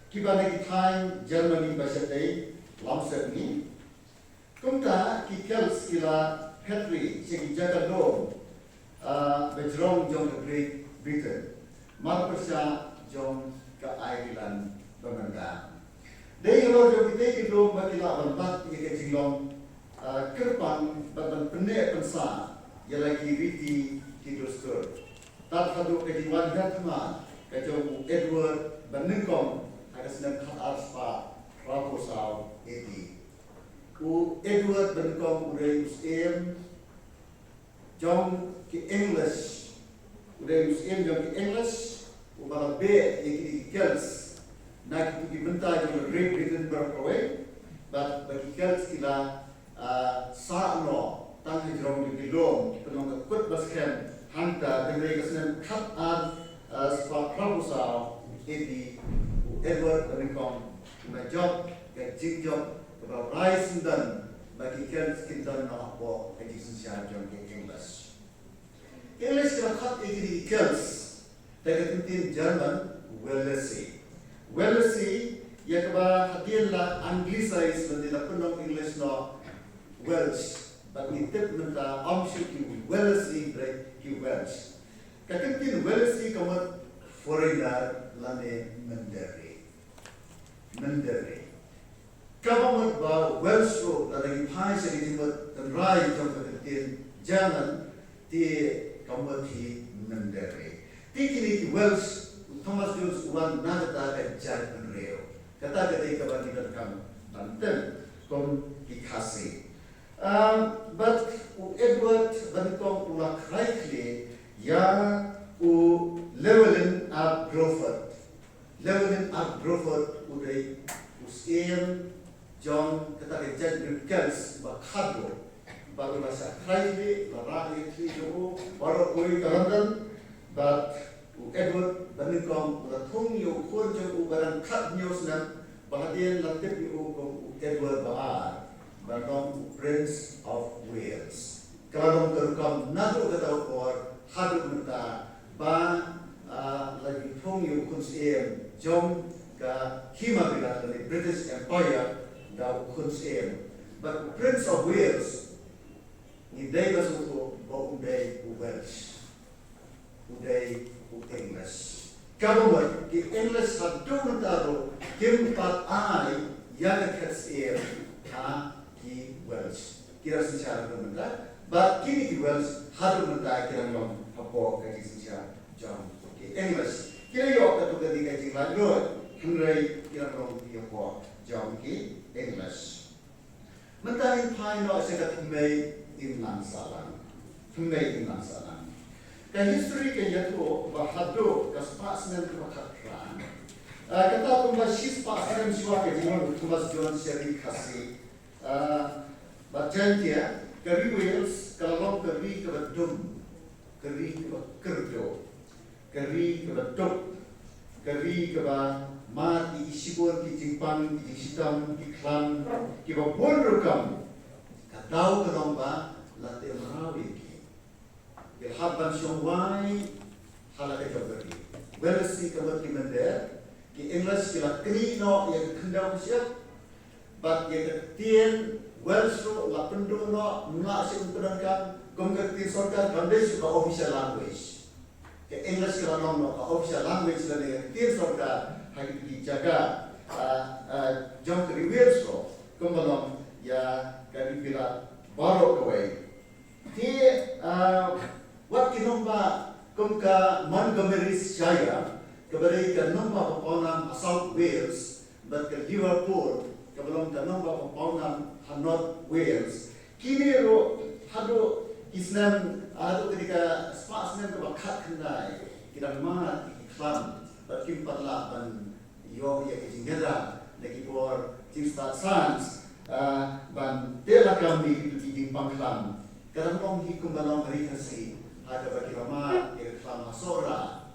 kibahagi time Germany basyadai lamset ni, kumta kikels kila Henry segi jaga dom berjong jong ke Great Britain, marpersa jong ke Ireland Banganda. Dari kalau jong kita dom bagi lawan bat kita jinglong kerpan badan penek pensa yang lagi riti hidrostur. Tak hadu kejiwan datma kejong Edward Benengkom ada senang kat arspa raposau edi. Edward Benengkom udah usem jong ke English udah usem jong ke English ubala be yang kels nak itu dibentai oleh Great Britain berkawai, bagi kels kita saano tang hijrong di lom kita nong kut baskem hanta dengan kesenen kat sepak proposal ini Edward Ringkong na job ke job about rice dan bagi kels kita nak apa edison siapa jom ke English kita kat ini kels dengan tim Jerman Wellesley ya keba hadiah lah Anglicized mendila penong English no Welsh bagi tip menta amshu ki Wellesley break ki Welsh kakentin Wellesley kamat foreigner lane mendere kamat ba Welsh ro lagi pai segi timot rai jom kakentin jangan ti kamat hi mendere tikini ki Welsh Thomas Jones uang nada ke jangan reo kata ketika bagi kamu Banten kom dikasih. But Edward Bantom ulah kreikli ya levelin up Groford udah usian John kata kejan berkels bakado baru bahasa kreikli barang itu jo baru koi London but Edward Bantom ulah thungyo kurjo barang kat news nan bahadian latip yu Edward Baar Bantom Prince of Wales. Kalau terkam nado kata or hadu menta ba lagi thong yu kunsiem jom ka hima bila dari British Empire da kunsiem. But Prince of Wales ni day basuko ba unday Welsh. Unday English. Kamu ki English hadu menta ro kim pat ai yang kunsiem ki Welsh. Kira secara bermenta, but kini ki Welsh hadu menta kira long apa kaji secara jam ki English. Kira yo katu kati kaji lanjut, Henry kira long ki apa jam ki English. Menta in pai no sekat Mei in Lansalang. Ka history ke yatu bahadu ka spasnen ke bakatran. Kata kumba shis pasren siwa ke jimon Thomas John Sherry kasi. Bacantia kari Wales kalau kari ke Badum, kari ke Kerjo, kari ke Baduk, kari ke Mati Isibur ki Jingpang ki Sitam ki Klan ki Bonrukam katau ke lomba late Marawi ki Haban Shongwai halaka jogari Wellesley ke Mender ki English ki lakri no yang kendau siap bat yang ketien Welsh la penduduk nak simpankan kongkati sorkan foundation ka official language. Ke English kira no ka official language la dengan tin sorkan hagi dijaga jom ke Wales ro kumbalom ya kari bila baru kawai. Ti wat kinomba kumka Montgomery Shire kabari ka nomba paponam South Wales bat ke Liverpool kabelum tanong ba pangpaunan North Wales kini ro hado Islam hado ketika spasnen ba khat khandai kidang mat iklam ba kim patla ban yo ya kijingada lagi por timstat sans ban tela kami itu di pangklam kadang mong hikumbalong rikasi ada bagi rama iklam asora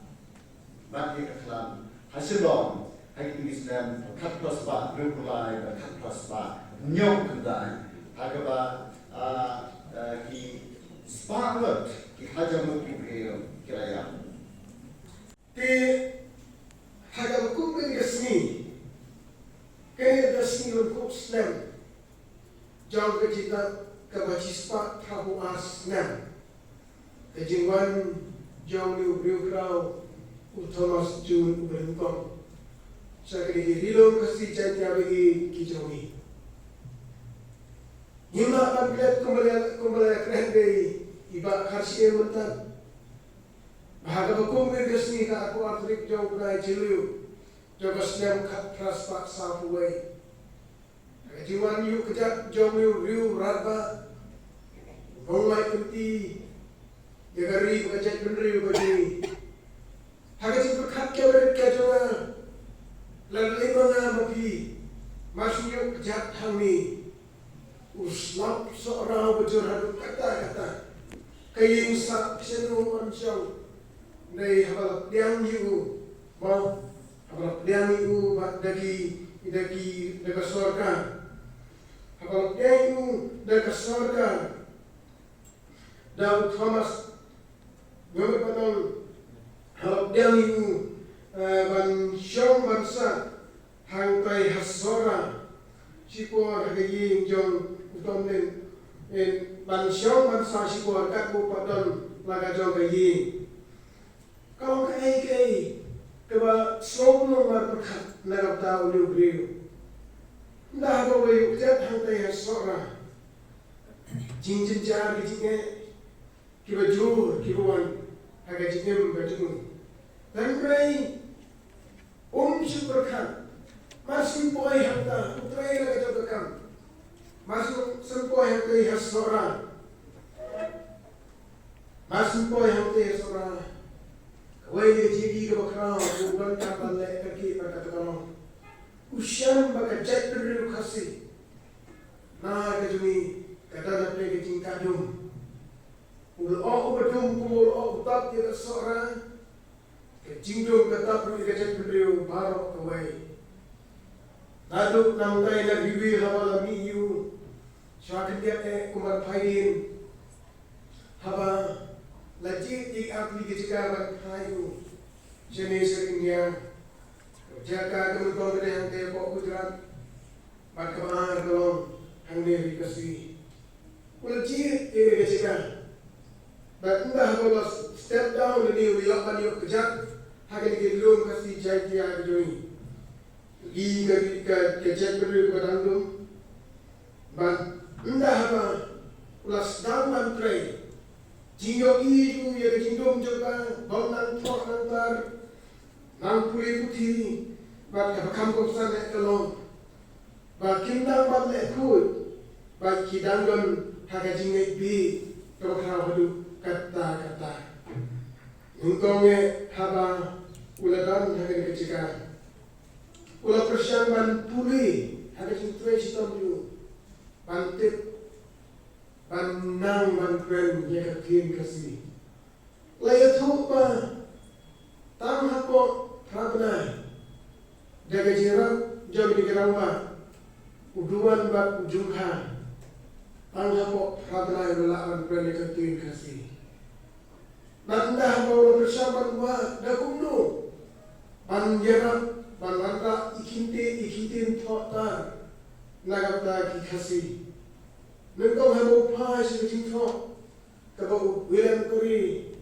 bagi iklam hasilom hai Islam kat prospa regulai kat prospa nyok kendai agaba ki sparlet ki hajam ki kiraya te hajam kumbin gesni ke dasni untuk Islam jauh ke cita ke bacispa tahu asnam kejingwan jauh liu briukrau Thomas June berentong saya kini hilom kasi cahaya bagi kijawi. Hima pagkat kumbala keren day iba karsiya mentan. Bahaga bakumir kasni ka aku atrik jauh berai cilu. Jaga Islam kat raspak safuai. Jiwan yu kejap jauh riu raba. Bongmai penti. Jagari kejap benriu bagi. Haga jing berkat keweret kejona lalu mana mapi masuk yuk kejat hami uslap seorang berjurhat kata kayin sa senu ansau nei habal diang yu mau habal diang yu dagi daga sorga habal diang yu daga sorga Daud Thomas ngomong patong habal diang yu ban syong bansa hangtai hasora sipor hagayin jong utomnen en ban syong bansa sipor kat bu padon laga jong gayin kau kai keba sobno mar perkat nagap tau liu brio ndah go bayu jat hangtai hasora jinjin jar gijinge kiba jur kibuan haga jingem bajung dan rai syukurkan masih boy hanta utrai laga jogakam masuk sempoy hanta hasora masuk boy hanta hasora kawai dia jadi bakra bukan kapal le kaki berkata kamu usian baka jat beriu kasih nah kejumi kata nak pergi cinta dum ul bedum kumul utak dia seorang Jingdong kata perlu dikacau beliau baru kawai. Naduk namkai na bibi haba lami yu. Syakin dia kumar payin. Haba lajik di apli kecika bat payu. Jene seringnya. Jaka kementuan gede hang te pok kudrat. Bat kemar kolong hang ne kasih. Lajik di kecika. Bat endah kalau step down ni uyok ban yuk kejat. Hagen gelum kasih jai dia joi. Li kejat beri kadangdum. Ban endah apa? Ulas dam ban tray. Jingo itu ya jingdum juga. Bau nang tok nang tar. Nang puli putih. Ban kapakam kopsan ek kalong. Ban kindang ban ek kut. Ban kidangdum haga jingay bi. Kapakam hadu kata. Nungkongnya haba uladan haga kecika. Ula persiang ban puli haga cintuai sitom yu. Ban tip. Ban nang ban kren ya kakin kasih. Laya thupa. Tam hapo prabna. Jaga jirap jauh di geramba. Uduan bat ujungha. Tam hapo prabna ula ban kren ya kakin kasih. Nandah bawa bersama dua dakumno, panjara, panwanta ikintin thota, nagapta kikasi. Nengkau habo pai sebijing thot, kabau wilan kuri,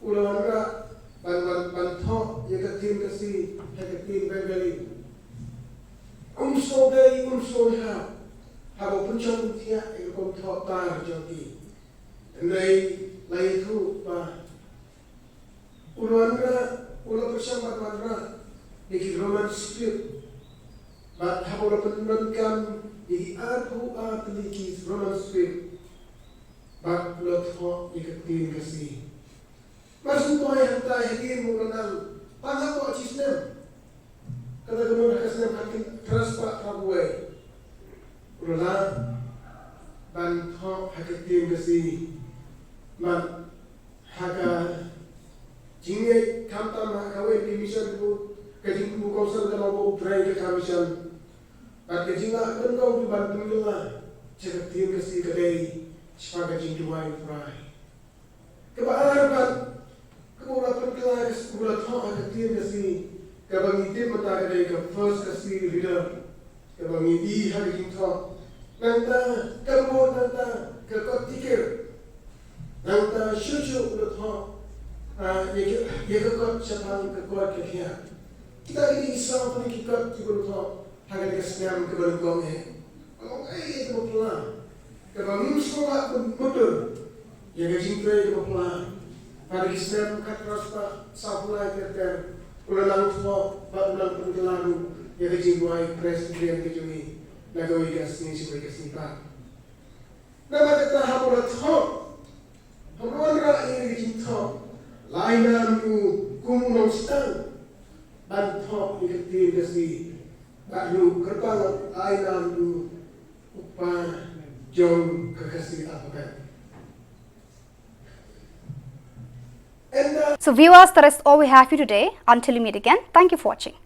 ulawanra, pan thot yakatin kasi, yakatin begali. Umso ha, habo puncang tiak ikom thota jogi. Andai lai thu pa. Uluanra, ula bersama manra, di Roman spirit. Bat habola penunkan di arhu atliki Roman spirit. Bat ula thok ikatin kasih. Masuk kau yang tak hadir mulanang, panggap kau cisnem. Kata kemudian kasnem hakim keras pak Prabuai. Ula ban thok ikatin kasih. Man haga Jinge kamtam kawai di mission bu kajing bu kausal dalam bu try ke kamisan. Kat kajinga kan kau di Bandung lah. Cakap tim kasih kedai sebagai kajing dua fry. Kebaharan kemudian perkelas kemudian thok tim kasih kabang itim mata kedai ke first kasih leader kabang idi hari kajing thok. Nanta kabut nanta kekot tikir. Nanta syucu udah thok. Ia kekot siapang kekuat kekia. Kita ini isang pun kekot di berulang haga kesenian kebalungkongnya. Kalau itu berpulang, kalau sekolah pun mundur, ia kejingkrai berpulang. Pada kesenian kat rasa sapulai terter, ulang tua, ulang penjelaru, ia kejingkuai presiden kejungi, nagoi keseni sebagai kesenipan. Nama kata hapulat hok, hapulan rakyat kejingkau. Lainam yu Kumang stang bantok ikati kasi baru kerpang ayam lu upa jom kekasih apa kan. So viewers, that is all we have for you today. Until we meet again, thank you for watching.